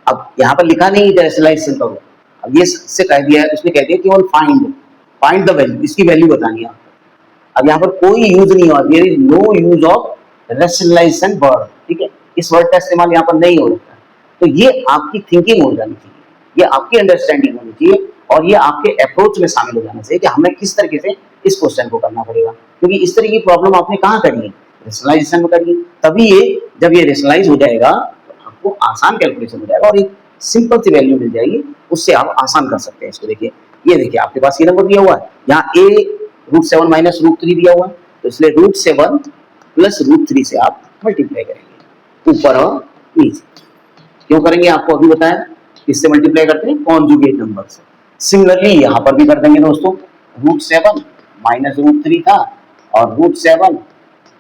अब यहाँ पर लिखा नहीं रैशनलाइजेशन करो, अब ये से कह दिया है, उसने कह दिया केवल फाइंड द वैल्यू, इसकी वैल्यू बतानी है। अब यहाँ पर कोई यूज नहीं हुआ, there is no use of rationalization word, ठीक है, इस वर्ड का इस्तेमाल यहाँ पर नहीं हो रहा है। तो ये आपकी थिंकिंग हो जानी चाहिए, ये आपकी अंडरस्टैंडिंग होनी चाहिए, और ये आपके अप्रोच में शामिल हो जाना चाहिए कि हमें किस तरीके से इस क्वेश्चन को करना पड़ेगा, क्योंकि इस तरह की प्रॉब्लम आपने कहाँ करी है, रैशनलाइजेशन में करी है। तभी ये जब ये रैशनलाइज हो जाएगा तो आपको आसान कैलकुलेशन हो जाएगा और एक सिंपल सी वैल्यू मिल जाएगी, उससे आप आसान कर सकते हैं इसको। देखिए ये देखिए आपके पास ये नंबर दिया हुआ है, यहाँ a √7 माइनस √3 दिया हुआ है, तो इसलिए √7 प्लस √3 से आप मल्टीप्लाई करेंगे ऊपर और नीचे। क्यों करेंगे आपको अभी बताया, किससे मल्टीप्लाई करते हैं, कॉन्जुगेट नंबर से। सिमिलरली यहाँ पर भी कर देंगे दोस्तों, √7 माइनस √3 था और √7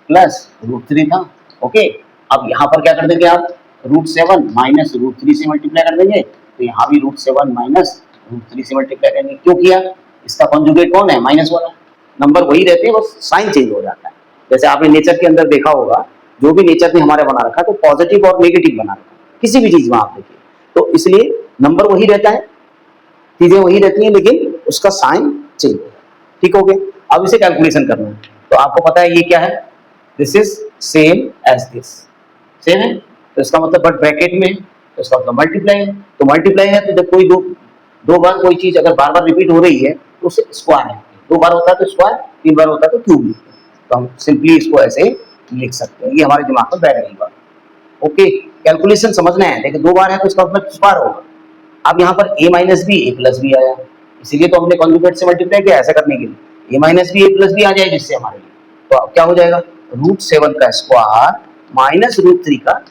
प्लस √3 था, ओके। अब यहाँ पर क्या कर देंगे आप, √7 माइनस √3 से मल्टीप्लाई कर देंगे, तो यहाँ भी √7 माइनस √3 से मल्टीप्लाई करेंगे। क्यों किया, इसका कॉन्जुगेट कौन है, माइनस वाला, नंबर वही रहते हैं, बस साइन चेंज हो जाता है। जैसे आपने नेचर के अंदर देखा होगा, जो भी नेचर ने हमारे बना रखा तो पॉजिटिव और नेगेटिव बना रखा, किसी भी चीज में आप देखिए, तो इसलिए नंबर वही रहता है, चीजें वही रहती हैं, लेकिन उसका साइन चेंज हो जाता है, ठीक हो गया। अब इसे कैलकुलेशन करना है, तो आपको पता है ये क्या है, this is same as this, same है, तो इसका मतलब बट ब्रैकेट में, तो इसका मतलब मल्टीप्लाई है, तो मल्टीप्लाई है तो जब कोई दो बार कोई चीज अगर बार बार रिपीट हो रही है तो उसे स्क्वायर है, दो बार होता है तो स्क्वायर, तीन बार होता है तो क्यूब लिखते हैं, तो हम सिंपली इसको ऐसे लिख सकते हैं, ये हमारे दिमाग में बैठ गई बात, ओके। कैलकुलेशन समझना है, देखिए दो बार है तो इसका मतलब स्क्वायर होगा। अब यहाँ पर a minus B A plus B आया, इसीलिए तो हमने कॉन्जुगेट से मल्टीप्लाई किया ऐसा करने के लिए, a minus B A plus B आ जाए जिससे हमारे लिए, तो अब क्या हो जाएगा, √7 का स्क्वायर माइनस √3 का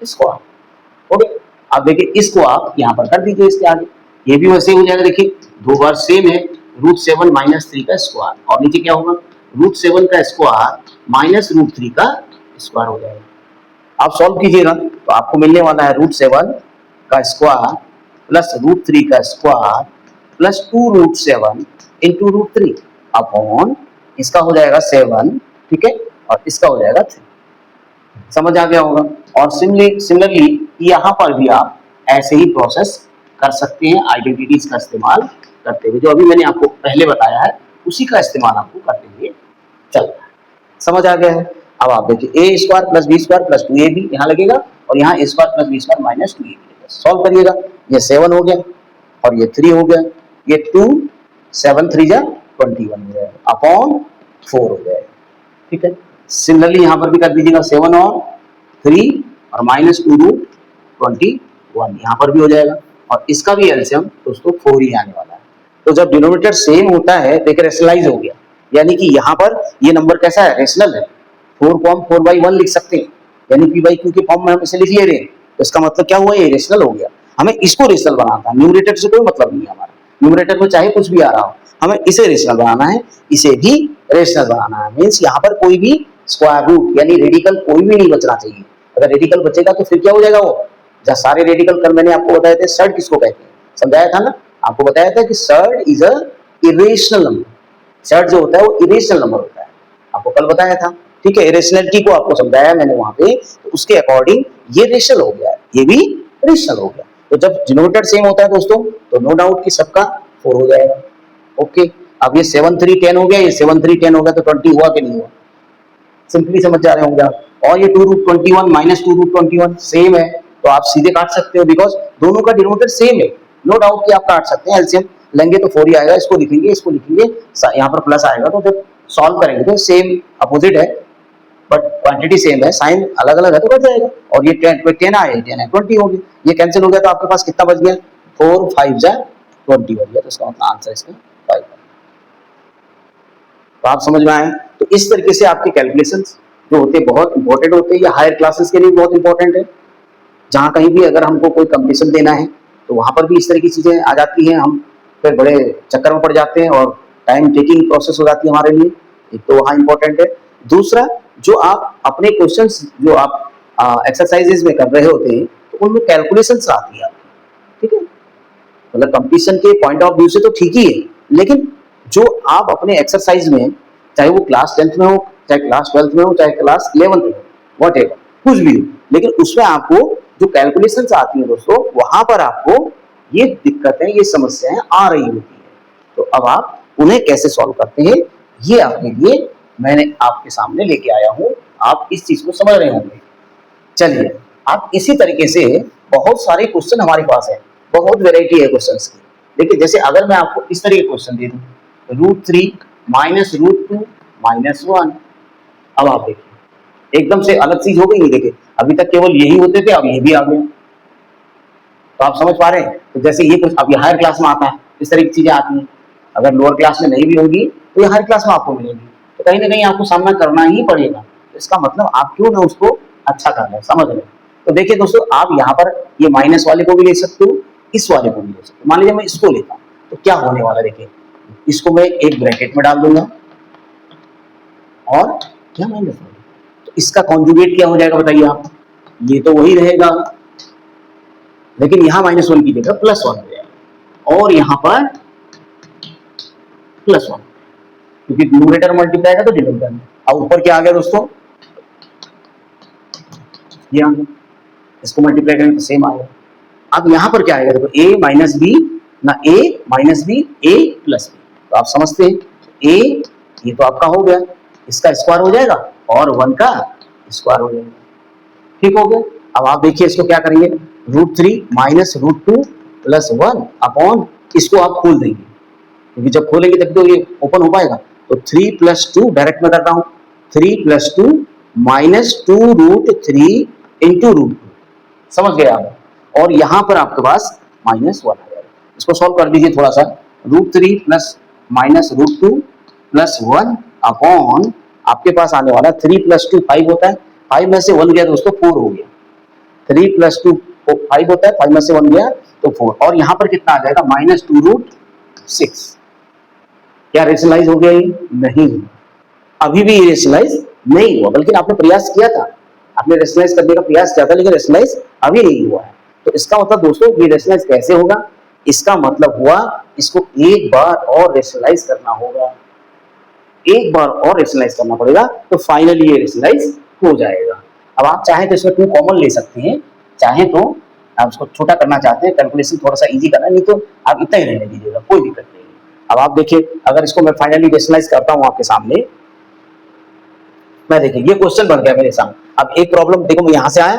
स्क्वायर, ओके। अब देखिए इसको आप यहाँ पर कर दीजिए इसके आगे, ये भी वैसे हो जाएगा, देखिए दो बार सेम है, √7 माइनस 3 का स्क्वायर, और नीचे क्या होगा, √7 का स्क्वायर माइनस √3 का स्क्वायर हो जाएगा। आप सॉल्व कीजिएगा तो आपको मिलने वाला है √7 का स्क्वायर प्लस √3 का स्क्वायर प्लस 2√7 इंटू √3 अपॉन इसका हो जाएगा 7, ठीक है, और इसका हो जाएगा 3। समझ आ गया होगा। और सिमिलरली यहाँ पर भी आप ऐसे ही प्रोसेस कर सकते हैं आइडेंटिटीज का इस्तेमाल करते हुए, जो अभी मैंने आपको पहले बताया है उसी का इस्तेमाल आपको करते हुए चलना है। समझ आ गया है। अब आप देखिए a square plus b square plus 2ab यहाँ लगेगा और यहाँ a square plus b square minus 2ab लगेगा। सॉल्व करिएगा, ये 7 हो गया और ये 3 हो गया, ये 2 7 3 जा 21 हो जाएगा अपॉन 4 हो जाएगा, ठीक है। सिमिलरली यहाँ पर भी कर दीजिएगा 7 और 3 और माइनस 2√21 यहाँ पर भी हो जाएगा और इसका भी एलसीएम दोस्तों 4 ही आने वाला है। तो जब डिनोमिनेटर सेम होता है तो एक रेशनलाइज हो गया, यानी कि यहाँ पर ये नंबर कैसा है, रेशनल है। 4 को हम 4/1 लिख सकते हैं, यानी p बाई क्यू के फॉर्म में हम इसे लिख ले रहे हैं, तो इसका मतलब क्या हुआ, ये रेशनल हो गया। हमें इसको रेशनल बनाना था, न्यूमरेटर से कोई मतलब नहीं है हमारा, न्यूमरेटर में चाहे कुछ भी आ रहा हो, हमें इसे रेशनल बनाना है, इसे भी रेशनल बनाना है। मीन्स यहाँ पर कोई भी स्क्वायर रूट यानी रेडिकल कोई भी नहीं बचना चाहिए। अगर रेडिकल बचेगा तो फिर क्या हो जाएगा, वो जहाँ सारे रेडिकल कल मैंने आपको बताए थे सर्ड किसको कहते हैं, समझाया था ना, आपको बताया था कि surd is a irrational number. Surd जो होता है वो इरेशनल नंबर होता है, आपको कल बताया था, ठीक है। इरेशनलिटी को आपको समझाया मैंने वहां पे, तो उसके अकॉर्डिंग ये रेशनल हो गया, ये भी रेशनल हो गया। तो जब डिनोमिनेटर सेम होता है दोस्तों तो नो डाउट कि सबका 4 हो जाएगा। ओके, अब ये 7 3 10 हो गया, ये 7 3 10 हो गया, तो 20 हुआ कि नहीं हुआ, सिंपली समझ जा रहे होंगे आप। और ये 2√21 माइनस 2√21 सेम है, तो आप सीधे काट सकते हो बिकॉज दोनों का डिनोमिनेटर सेम है। नो डाउट कि आप काट सकते हैं, एलसीएम लेंगे तो 4 ही आएगा, इसको लिखेंगे इसको लिखेंगे, यहाँ पर प्लस आएगा, तो जब सॉल्व करेंगे तो सेम अपोजिट है बट क्वांटिटी सेम है, साइन अलग अलग है तो कट जाएगा। और ये 10 आए 10 है 20 हो गया, ये कैंसिल हो गया, तो आपके पास कितना बच गया, 4 5 जा 20 हो गया, तो इसका मतलब आंसर इसका 5 है। तो आप समझ में आए। तो इस तरीके से आपके कैलकुलेशंस जो होते हैं बहुत इंपॉर्टेंट होते हैं, या हायर क्लासेस के लिए बहुत इंपॉर्टेंट है। जहाँ कहीं भी अगर हमको कोई कंपटीशन देना है तो वहाँ पर भी इस तरह की चीज़ें आ जाती हैं, हम फिर बड़े चक्कर में पड़ जाते हैं और टाइम टेकिंग प्रोसेस हो जाती है हमारे लिए। एक तो वहाँ इंपॉर्टेंट है। दूसरा, जो आप अपने क्वेश्चंस जो आप एक्सरसाइजेज में कर रहे होते हैं तो उनमें कैलकुलेशंस आती है, ठीक है। मतलब कंपटीशन के पॉइंट ऑफ व्यू से तो ठीक ही है, लेकिन जो आप अपने एक्सरसाइज में, चाहे वो क्लास 10th में हो, चाहे क्लास 12th में हो, चाहे क्लास 11th में हो, वॉट एवर कुछ भी हो, लेकिन उसमें आपको जो कैलकुलेशंस आती हैं दोस्तों, वहां पर आपको ये दिक्कतें, ये समस्याएं आ रही होती है। तो अब आप उन्हें कैसे सॉल्व करते हैं, ये आपके लिए मैंने आपके सामने लेके आया हूं, आप इस चीज को समझ रहे होंगे। चलिए, आप इसी तरीके से बहुत सारे क्वेश्चन हमारे पास है, बहुत वेराइटी है क्वेश्चंस की। देखिए, जैसे अगर मैं आपको इस तरह के क्वेश्चन दे दूं, √3 माइनस √2 माइनस 1, अब आप देखिए एकदम से अलग चीज हो गई नहीं। देखिए, अभी तक केवल यही होते थे, अब ये भी आ गया। तो आप समझ पा रहे हैं। तो जैसे ये कुछ अब ये हायर क्लास में आता है, इस तरह की चीजें आती हैं। अगर लोअर क्लास में नहीं भी होगी तो ये हायर क्लास में आपको मिलेगी, तो कहीं ना कहीं आपको सामना करना ही पड़ेगा। तो इसका मतलब आप क्यों ना उसको अच्छा कर लें, समझ लें। तो देखिए दोस्तों, आप यहाँ पर ये माइनस वाले को भी ले सकते हो, इस वाले को भी ले सकते हो। मान लीजिए मैं इसको लेता हूँ, तो क्या होने वाला, देखिए इसको मैं एक ब्रैकेट में डाल दूंगा और क्या माइनस, तो इसका कॉन्जुगेट क्या हो जाएगा बताइए आप, ये तो वही रहेगा, लेकिन यहां -1 की जगह +1 हो जाएगा और यहां पर +1, क्योंकि न्यूमरेटर मल्टीप्लाई है तो डिनोमिनेटर में। अब ऊपर क्या आ गया दोस्तों, ये आ गया, इसको मल्टीप्लाई करेंगे तो सेम आएगा। अब यहां पर क्या आएगा, देखो a माइनस बी ना, a minus B a plus B, तो आप समझते हैं a ये तो आपका हो गया, इसका स्क्वायर हो जाएगा और 1 का स्क्वायर हो जाएगा, ठीक हो गया। अब आप देखिए इसको क्या करेंगे, √3 माइनस √2 प्लस 1 अपॉन, इसको आप खोल देंगे, क्योंकि जब खोलेंगे तब तो ये ओपन हो पाएगा। तो 3 + 2 डायरेक्ट में करता हूं, 3 + 2 माइनस 2√3 इंटू √2, समझ गए आप। और यहां पर आपके पास -1 आ जाएगा। इसको सॉल्व कर दीजिए थोड़ा सा, √3 प्लस माइनस √2 प्लस 1 अपॉन, आपके पास आने वाला 3 + 2 5 होता है, 5 में से 1 गया दोस्तों 4 हो गया, 3 + 2 5 होता है, 5 में से 1 गया तो 4, और यहां पर कितना आ जाएगा -2√6। क्या रेशनलाइज हो गया, ये नहीं, अभी भी रेशनलाइज नहीं हुआ, बल्कि आपने प्रयास किया था, आपने रेशनलाइज करने का प्रयास किया था, लेकिन रेशनलाइज अभी नहीं हुआ है। तो इसका मतलब दोस्तों ये रेशनलाइज कैसे होगा, इसका मतलब हुआ इसको एक बार और रेशनलाइज करना होगा, एक बार और रेशनलाइज करना पड़ेगा, तो फाइनली ये रेशनलाइज हो जाएगा। अब आप चाहें तो इसमें 2 कॉमन ले सकते हैं, चाहे तो आप इसको छोटा करना चाहते हैं, कैलकुलेशन थोड़ा सा इजी करना है, नहीं तो आप इतना ही रहने दीजिएगा, कोई दिक्कत नहीं है। अब आप देखिए, अगर इसको मैं फाइनली रेशनलाइज करता हूं आपके सामने, मैं देखिए ये क्वेश्चन बन गया मेरे सामने। अब एक प्रॉब्लम देखो मैं यहां से आया,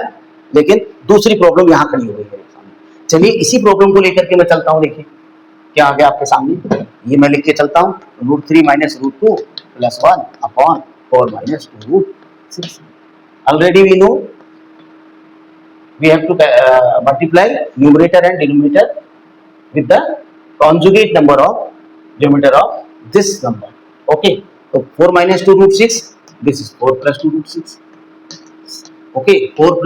लेकिन दूसरी प्रॉब्लम यहां खड़ी हो गई मेरे सामने। चलिए इसी प्रॉब्लम को लेकर के मैं चलता हूं, देखिए क्या आ गया आपके सामने, ये मैं लिख के चलता हूं, √3 - √2 + 1 upon 4 - 2√6। Already we know we have to multiply numerator and denominator with the conjugate number of denominator of this number. Okay, so 4 - 2√6, this is 4 + 2√6. Okay, 4 +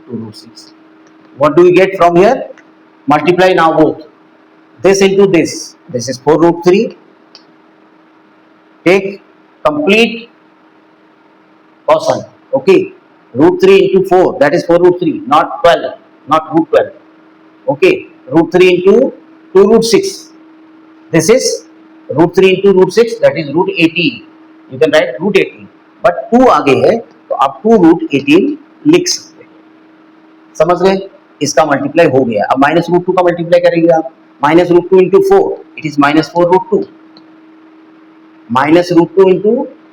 2√6. What do we get from here? Multiply now both this into this. This is 4√3. Take complete cosine. Okay, √3 into 4, that is 4√3, not 12, not √12. Okay, √3 into 2√6, this is √3 into √6, that is √18. You can write √18, but 2 आगे है तो आप 2√18 लिख सकते हैं। समझ गए, इसका मल्टीप्लाई हो गया। अब -√2 का मल्टीप्लाई करेंगे आप, -√2 into 4, it is -4√2, -√2 into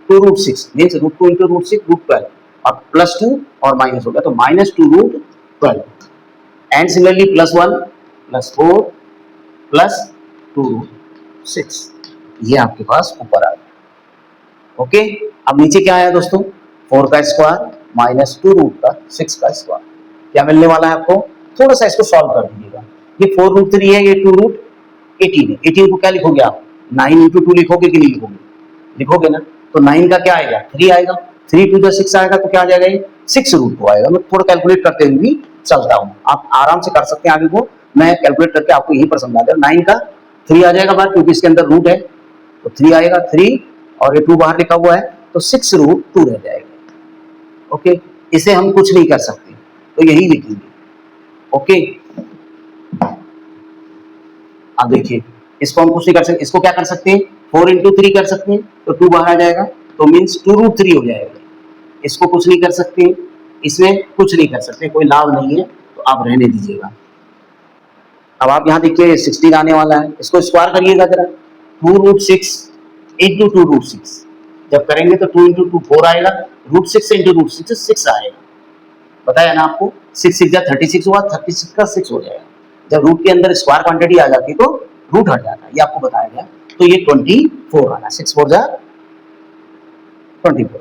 2√6 means √2 into √6 √12, और +2 और माइनस हो गया तो -2√12, एंड सिमिलरली +1 +4 +2√6, ये आपके पास ऊपर आ गया। ओके, अब नीचे क्या आया दोस्तों, 4 का स्क्वायर -2√6 का स्क्वायर, क्या मिलने वाला है आपको, थोड़ा सा इसको सॉल्व कर दीजिएगा। ये 4√3 है, ये 2√18 है, 18 को क्या लिखोगे आप, 9 into 2 लिखोगे कि नहीं लिखोगे, लिखोगे ना, तो 9 का क्या आएगा, 3 आएगा, 3 to the 6 आएगा तो क्या आ जाएगा, ये 6√2 आएगा। मैं थोड़ा कैलकुलेट करते हुए भी चलता हूँ, आप आराम से कर सकते हैं आगे को, मैं कैलकुलेट करके आपको यहीं पर समझा दूं। 9 का 3 आ जाएगा बाहर, क्योंकि इसके अंदर रूट है तो 3 आएगा, 3 और ये 2 बाहर लिखा हुआ है तो 6√2 रह जाएगा। ओके, इसे हम कुछ नहीं कर सकते तो यही लिखेंगे। ओके, अब देखिए इसको हम कुछ नहीं कर सकते, इसको क्या कर सकते हैं, 4 into 3 कर सकते हैं, तो 2 बाहर आ जाएगा तो मीन्स 2√3 हो जाएगा। इसको कुछ नहीं कर सकते, इसमें कुछ नहीं कर सकते, कोई लाभ नहीं है, तो आप रहने दीजिएगा। अब आप यहाँ देखिए 16 आने वाला है, इसको स्क्वायर करिएगा जरा, 2√6 into 2√6, जब करेंगे तो 2 into 2 4 आएगा, √6 into √6 6 आएगा, बताया ना आपको, 6 6 36 हुआ, 36 का 6 हो जाएगा। जब रूट के अंदर स्क्वायर क्वांटिटी आ जाती है तो रूट हट जाता है, ये आपको बताया गया। तो ये 24 आना, 6 4 जा 24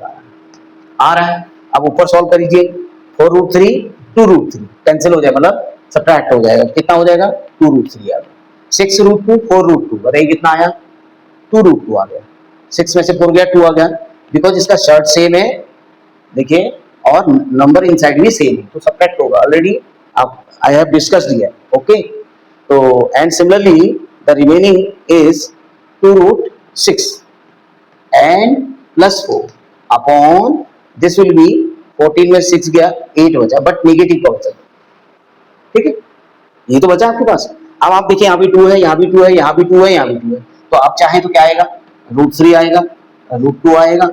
आ रहा है। अब ऊपर सॉल्व करिए, 4√3 2√3 कैंसिल हो जाएगा, मतलब सब्ट्रैक्ट हो जाएगा, कितना हो जाएगा, 2√3 आ गया, 6√2 4√2, बताइए कितना आया, 2√2 आ गया, 6 में से 4 गया 2 आ गया, बिकॉज इसका शर्ट सेम है, देखिए, और नंबर इनसाइड भी सेम है तो सब्ट्रैक्ट होगा, ऑलरेडी आप I have discussed here. Okay, तो and similarly the remaining is 2√6 and +4 upon this will be 14 में 6 गया 8 बचा, बट नेगेटिव का बचा, ठीक है, ये तो बचा आपके पास। अब आप देखिए यहाँ भी 2 है, यहाँ भी 2 है, यहाँ भी 2 है, यहाँ भी 2 है, तो आप चाहें तो क्या आएगा, √3 आएगा, √2 आएगा,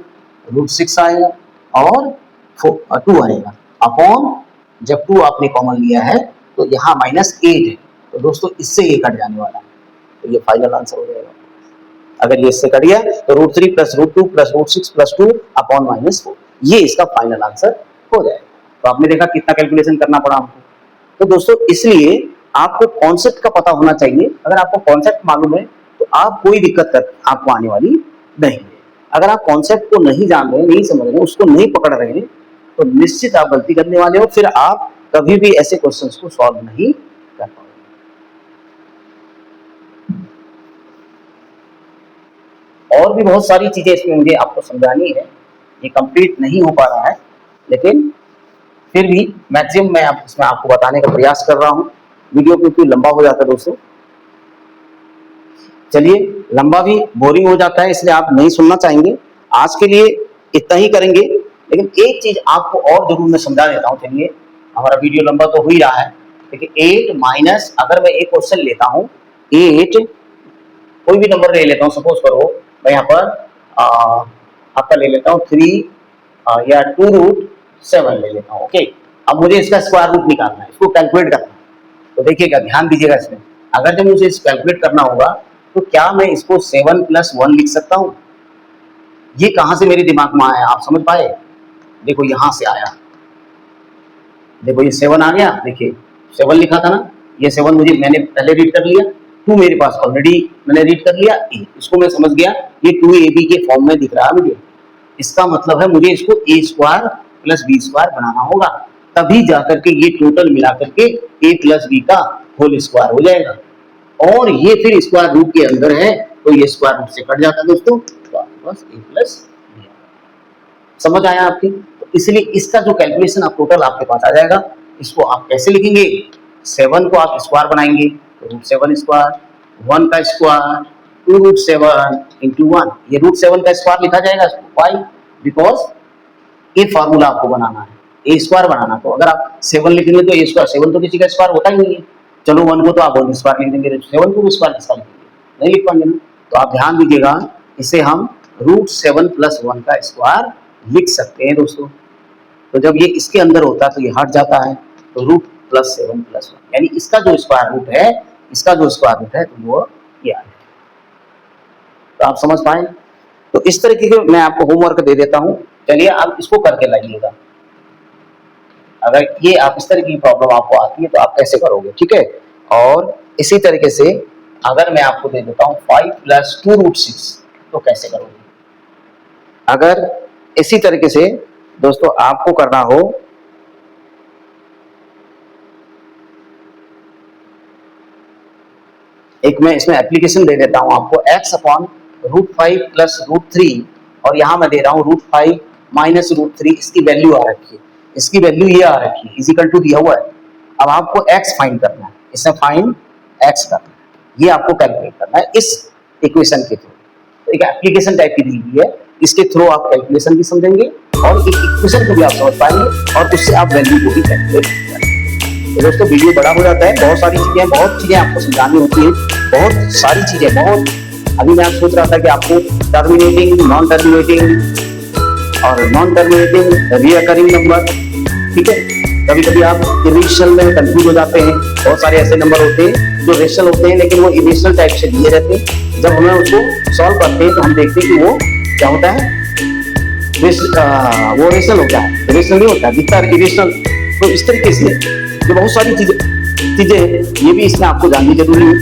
√6 आएगा और 2 आएगा, अपॉन जब 2 आपने कॉमन लिया है तो यहाँ -8 है, तो दोस्तों इससे ये कट जाने वाला है, तो ये फाइनल आंसर हो जाएगा। अगर ये इससे कट गया तो √3 + √2 + √6 + 2 अपॉन -4, ये इसका फाइनल आंसर हो जाएगा। तो आपने देखा कितना कैलकुलेशन करना पड़ा हमको। तो दोस्तों इसलिए आपको कॉन्सेप्ट का पता होना चाहिए, अगर आपको कॉन्सेप्ट मालूम है तो आप कोई दिक्कत कर आपको आने वाली नहीं है। अगर आप कॉन्सेप्ट को नहीं जान रहे, नहीं समझ रहे, उसको नहीं पकड़ रहे हैं तो निश्चित आप गलती करने वाले हो, फिर आप कभी भी ऐसे क्वेश्चंस को सॉल्व नहीं कर पाओगे। और भी बहुत सारी चीजें इसमें मुझे आपको समझानी है, ये कंप्लीट नहीं हो पा रहा है, लेकिन फिर भी मैक्सिमम मैं इसमें आपको बताने का प्रयास कर रहा हूँ। वीडियो क्योंकि लंबा हो जाता है दोस्तों, चलिए लंबा भी बोरिंग हो जाता है, इसलिए आप नहीं सुनना चाहेंगे। आज के लिए इतना ही करेंगे, लेकिन एक चीज आपको और जरूर मैं समझा देता हूँ। चलिए, हमारा वीडियो लंबा तो हो ही रहा है, देखिए 8 माइनस, अगर मैं एक क्वेश्चन लेता हूँ 8, कोई भी नंबर ले लेता हूँ, सपोज करो मैं यहाँ पर आपका ले लेता हूँ 3 या 2√7 ले लेता हूँ। ओके, अब मुझे इसका स्क्वायर रूट निकालना है, इसको कैलकुलेट करना है। तो देखिएगा, ध्यान दीजिएगा इसमें, अगर जब मुझे कैलकुलेट करना होगा तो क्या मैं इसको 7 + 1 लिख सकता हूँ? ये कहाँ से मेरे दिमाग में आया, आप समझ पाए? देखो यहाँ से आया, देखो ये 7 आ गया, देखिए 7 लिखा था ना, ये 7 मुझे मैंने पहले रीड कर लिया, 2 मेरे पास ऑलरेडी मैंने रीड कर लिया, इसको मैं समझ गया ये 2ab के फॉर्म में दिख रहा है मुझे। इसका मतलब है मुझे इसको a² + b² बनाना होगा, तभी जाकर के ये टोटल मिला करके a + b का होल स्क्वायर हो जाएगा। और ये फिर स्क्वायर रूट के अंदर है तो ये स्क्वायर रूट से कट जाता है दोस्तों, तो आपके पास a + b। समझ आया आपकी? तो इसलिए इसका जो कैलकुलेशन आप टोटल आपके पास आ जाएगा। इसको आप कैसे लिखेंगे? 7 को आप स्क्वायर बनाएंगे तो √7², 1 का स्क्वायर 2√7 × 1, ये √7 का स्क्वायर लिखा जाएगा। वाई? बिकॉज ये फार्मूला आपको बनाना है, a² बनाना। तो अगर आप 7 लिखेंगे तो a², 7 तो किसी का स्क्वायर होता ही नहीं है। चलो 1 को तो आप 1 स्क्वायर लिख देंगे, 7 को स्क्वायर किसका लिखेंगे? नहीं लिख पाएंगे ना। तो आप ध्यान दीजिएगा, इसे हम √7 + 1 का स्क्वायर लिख सकते हैं दोस्तों। तो जब ये इसके अंदर होता है तो ये हट जाता है, तो √7 + 1, यानी इसका जो स्क्वायर रूट है, इसका जो स्क्वायर रूट है तो वो ये आ जाएगा। तो आप समझ पाए? तो इस तरीके के मैं आपको होमवर्क दे देता हूँ, चलिए आप इसको करके लाइएगा। अगर ये आप इस तरह की प्रॉब्लम आपको आती है तो आप कैसे करोगे, ठीक है। और इसी तरीके से अगर मैं आपको दे देता हूँ 5 + 2√6 तो कैसे करोगे। अगर इसी तरीके से दोस्तों आपको करना हो, एक मैं इसमें एप्लीकेशन दे देता हूं आपको, x/√5 + √3, और यहां मैं दे रहा हूं √5 - √3, इसकी वैल्यू आ रखी है, इसकी वैल्यू ये आ रखी है, इक्वल टू दिया हुआ है। अब आपको x फाइंड करना है, इसमें फाइंड x करना है, ये आपको कैलकुलेट करना है इस इक्वेशन के थ्रू। तो एक एप्लीकेशन टाइप की दी हुई है, इसके थ्रू आप कैलकुलेशन भी समझेंगे और एक इक्वेशन को भी आप समझ पाएंगे और उससे आप वैल्यू को भी कैलकुलेट करेंगे। तो दोस्तों वीडियो बड़ा हो जाता है, बहुत सारी चीजें आपको समझानी होती है, बहुत सारी चीजें, बहुत। अभी मैं सोच रहा था कि आपको टर्मिनेटिंग, नॉन टर्मिनेटिंग और नॉन टर्मिनेटिंग रिकरिंग नंबर, ठीक है। कभी कभी आप इरेशनल में कंफ्यूज हो जाते हैं, बहुत सारे ऐसे नंबर होते हैं जो रेशनल होते हैं लेकिन वो इरेशनल टाइप से दिए रहते हैं। जब हमें उसको सॉल्व करते हैं तो हम देखते हैं कि वो क्या होता है, वो रेशनल होता है, रेशनल नहीं होता, दिखता है इरेशनल। तो इस तरीके से जो बहुत सारी चीजें ये भी इसमें आपको जाननी जरूरी है।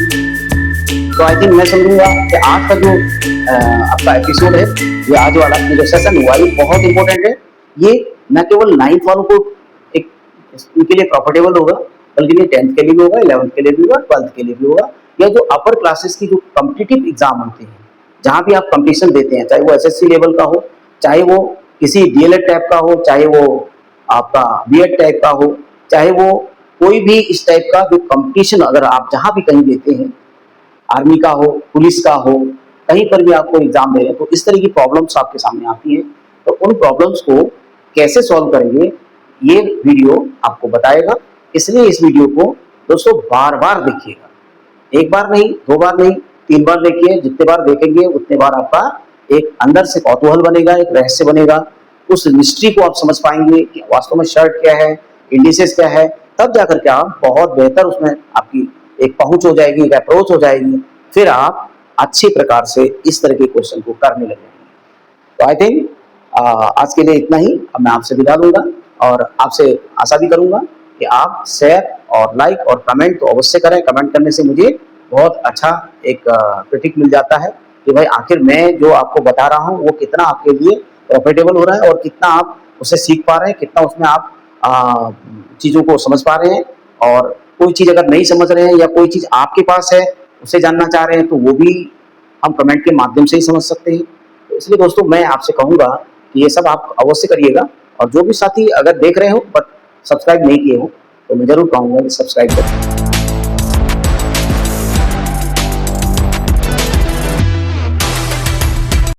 तो आई थिंक मैं समझूंगा कि आज का जो आपका एपिसोड है, ये आज वाला जो सेशन हुआ ये बहुत इंपॉर्टेंट है। ये न केवल 9th वालों को एक उनके लिए प्रॉफिटेबल होगा, बल्कि ये 10th के लिए भी होगा, 11th के लिए भी होगा, 12th के लिए भी होगा। या जो अपर क्लासेस की जो कॉम्पिटिटिव एग्जाम होते हैं, जहाँ भी आप कंपटीशन देते हैं, चाहे वो SSC लेवल का हो, चाहे वो किसी DLED टाइप का हो, चाहे वो आपका B.Ed टाइप का हो, चाहे वो कोई भी इस टाइप का जो कंपटीशन अगर आप जहां भी कहीं देते हैं, आर्मी का हो, पुलिस का हो, कहीं पर भी आपको एग्जाम दे रहे हैं, तो इस तरह की प्रॉब्लम्स आपके सामने आती है। तो उन प्रॉब्लम्स को कैसे सॉल्व करेंगे ये वीडियो आपको बताएगा। इसलिए इस वीडियो को दोस्तों बार बार देखिएगा, एक बार नहीं, 2 बार नहीं, 3 बार देखिए। जितने बार देखेंगे उतने बार आपका एक अंदर से कौतूहल बनेगा, एक रहस्य बनेगा, उस मिस्ट्री को आप समझ पाएंगे कि वास्तव में शर्ट क्या है, इंडिसेस क्या है। तब जाकर के आप बहुत बेहतर उसमें आपकी एक पहुंच हो जाएगी, एक अप्रोच हो जाएगी, फिर आप अच्छी प्रकार से इस तरह के क्वेश्चन को करने लगेंगे। तो आई थिंक आज के लिए इतना ही। अब मैं आपसे विदा लूंगा और आपसे आशा भी करूंगा कि आप शेयर और लाइक और कमेंट तो अवश्य करें। कमेंट करने से मुझे बहुत अच्छा एक क्रिटिक मिल जाता है कि भाई आखिर मैं जो आपको बता रहा हूँ वो कितना आपके लिए प्रॉफिटेबल हो रहा है और कितना आप उसे सीख पा रहे हैं, कितना उसमें आप चीज़ों को समझ पा रहे हैं। और कोई चीज़ अगर नहीं समझ रहे हैं या कोई चीज़ आपके पास है उसे जानना चाह रहे हैं तो वो भी हम कमेंट के माध्यम से ही समझ सकते हैं। तो इसलिए दोस्तों मैं आपसे कहूँगा कि ये सब आप अवश्य करिएगा। और जो भी साथी अगर देख रहे हो बट सब्सक्राइब नहीं किए हो तो मैं जरूर कहूँगा कि सब्सक्राइब करें।